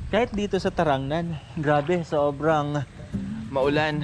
Kahit dito sa Tarangnan, grabe, sobrang maulan.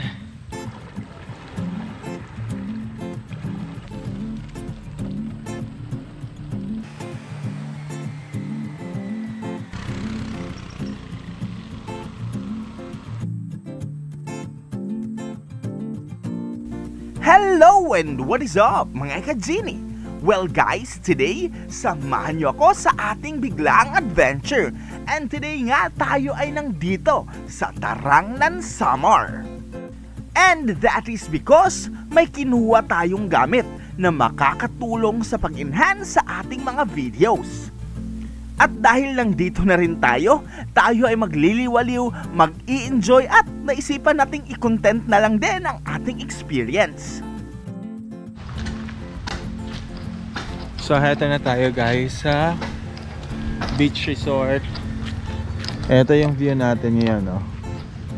Hello and what is up mga Kajini? Well guys, today, samahan niyo ako sa ating biglang adventure. And today nga, tayo ay nandito sa Tarangnan, Samar. And that is because may kinuha tayong gamit na makakatulong sa pag-enhance sa ating mga videos. At dahil lang dito na rin tayo ay magliliwaliw, mag-i-enjoy at naisipan nating i-content na lang din ang ating experience. So, heto na tayo guys sa beach resort. Ito yung view natin ngayon, no?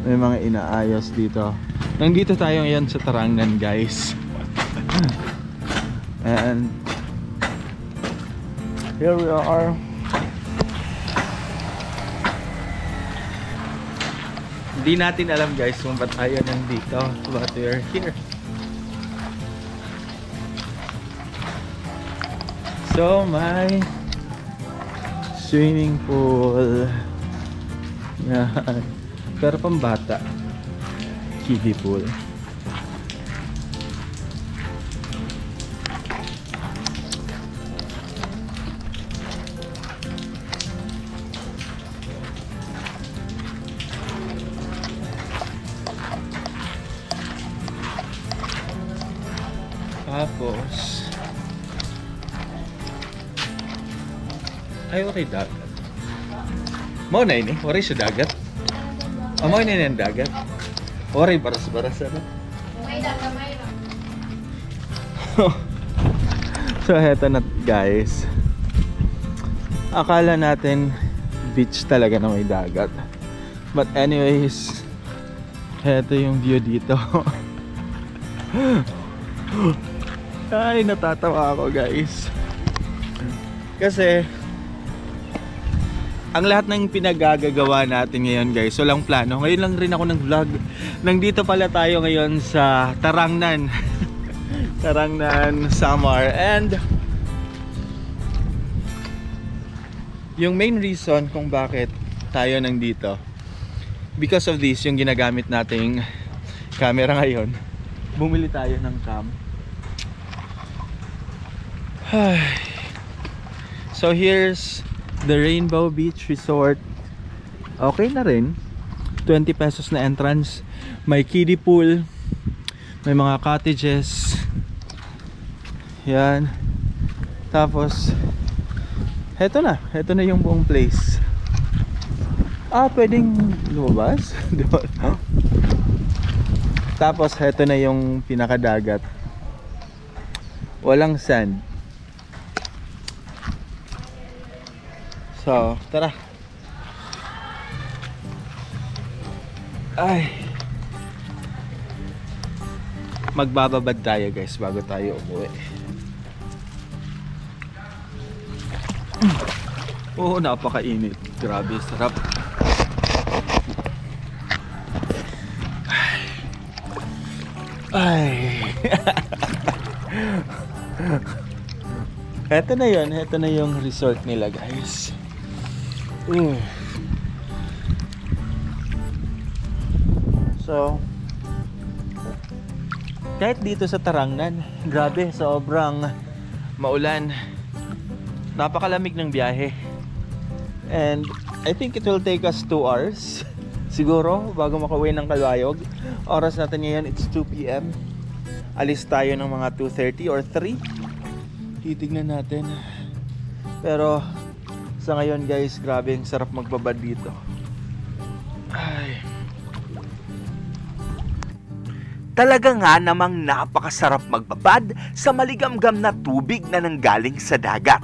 May mga inaayos dito. Nandito tayo ngayon sa Tarangnan, guys. And here we are. Hindi natin alam guys kung ba't tayo nandito, but we are here. So, may swimming pool. Yan. Pero pambata. Kiddie pool. Tapos ay, okay dagat. Mau na ini, oray siya dagat. Mo na yung dagat. Oray baras-baras ano. May dagamay lang. So heto na guys. Akala natin beach talaga na may dagat. But anyways, heto yung view dito. Ay, natatawa ako guys. Kasi ang lahat ng pinagagagawa natin ngayon guys, walang plano. Ngayon lang rin ako nag-vlog. Nandito pala tayo ngayon sa Tarangnan. Tarangnan, Samar. And yung main reason kung bakit tayo nandito, because of this, yung ginagamit nating camera ngayon, bumili tayo ng cam. So here's the Rainbow Beach Resort. Okay na rin. 20 pesos na entrance. May kiddie pool. May mga cottages. Yan. Tapos heto na yung buong place. Pwedeng lumabas. Tapos heto na yung pinakadagat. Walang sand. So, tara. Ay. Magbababad tayo guys bago tayo umuwi. Oh, napakainit. Grabe, sarap. Ay. Heto na yung resort nila guys. So, kahit dito sa Tarangnan, grabe, sobrang maulan. Napakalamig ng biyahe. And I think it will take us 2 hours siguro bago makauwi ng Calbayog. Oras natin ngayon, it's 2 PM. Alis tayo ng mga 2:30 or 3. Titignan natin. Pero sa ngayon guys, grabe, ang sarap magbabad dito. Ay. Talaga nga namang napakasarap magbabad sa maligamgam na tubig na nanggaling sa dagat.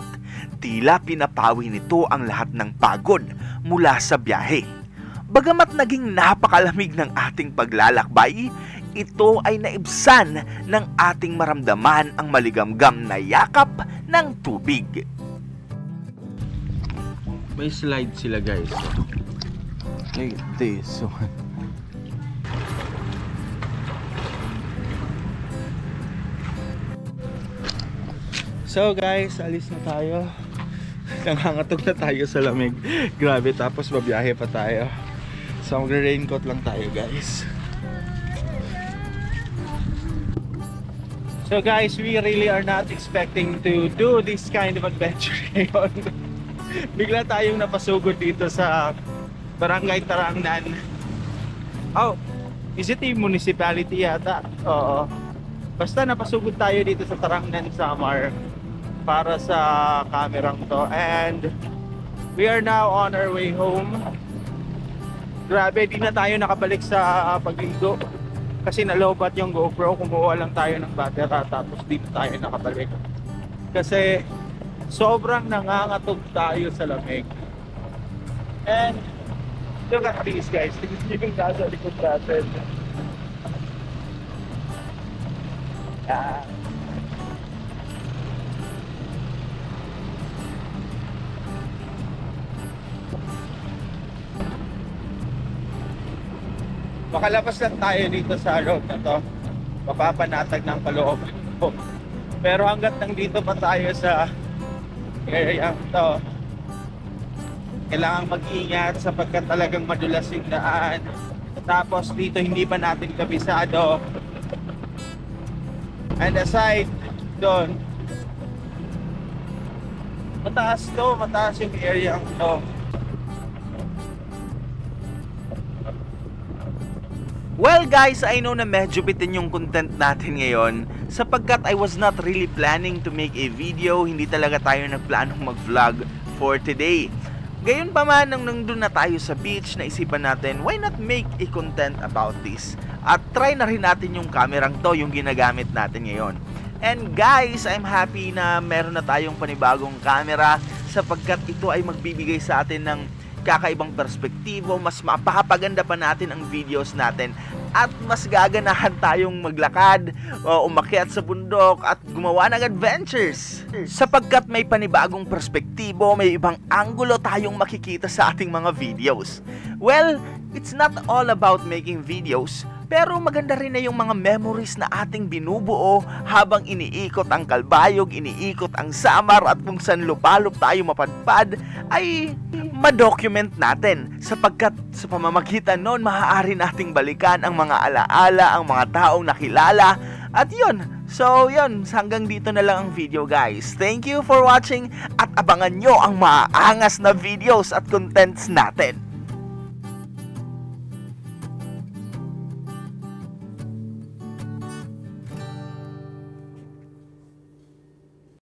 Tila pinapawi nito ang lahat ng pagod mula sa biyahe. Bagamat naging napakalamig ng ating paglalakbay, ito ay naibsan ng ating maramdaman ang maligamgam na yakap ng tubig. May slide sila guys. Look at this one. So guys, alis na tayo. Nangangatog na tayo sa lamig. Grabe, tapos babiyahe pa tayo. So magre-raincoat lang tayo guys. So guys, we really are not expecting to do this kind of adventure ngayon. Bigla tayong napasugod dito sa Barangay Tarangnan. Oh, is it a municipality yata? Oo. Basta napasugod tayo dito sa Tarangnan, Samar, para sa kamerang to. And we are now on our way home. Grabe, di na tayo nakabalik sa pagligo kasi nalobat yung GoPro. Kumuha lang tayo ng battery tapos di na tayo nakabalik kasi sobrang nangangatog tayo sa lamig. And look at these guys, yung nasa likod natin. Makalabas lang tayo dito sa road na to, mapapanatag ng kalooban ko. Pero hanggat nandito pa tayo sa area to, kailangan mag-ingat sapagkat talagang madulas yung daan. Tapos dito hindi pa natin kabisado. And aside doon, mataas to, mataas yung area to. Well guys, I know na medyo bitin yung content natin ngayon sapagkat I was not really planning to make a video. Hindi talaga tayo nagplanong mag-vlog for today. Gayon pa man, nung nandun na tayo sa beach, naisipan natin, why not make a content about this? At try na rin natin yung kamerang to, yung ginagamit natin ngayon. And guys, I'm happy na meron na tayong panibagong camera sapagkat ito ay magbibigay sa atin ng kakaibang perspektibo, mas mapapaganda pa natin ang videos natin at mas gaganahan tayong maglakad o umakyat sa bundok at gumawa ng adventures sapagkat may panibagong perspektibo, may ibang anggulo tayong makikita sa ating mga videos. Well, it's not all about making videos, pero maganda rin na yung mga memories na ating binubuo habang iniikot ang Kalbayog, iniikot ang Samar at kung saan lupalop tayo mapadpad ay ma-document natin sapagkat sa pamamagitan noon maaari nating balikan ang mga alaala, ang mga taong nakilala at yun. So yun, hanggang dito na lang ang video guys. Thank you for watching at abangan nyo ang maaangas na videos at contents natin.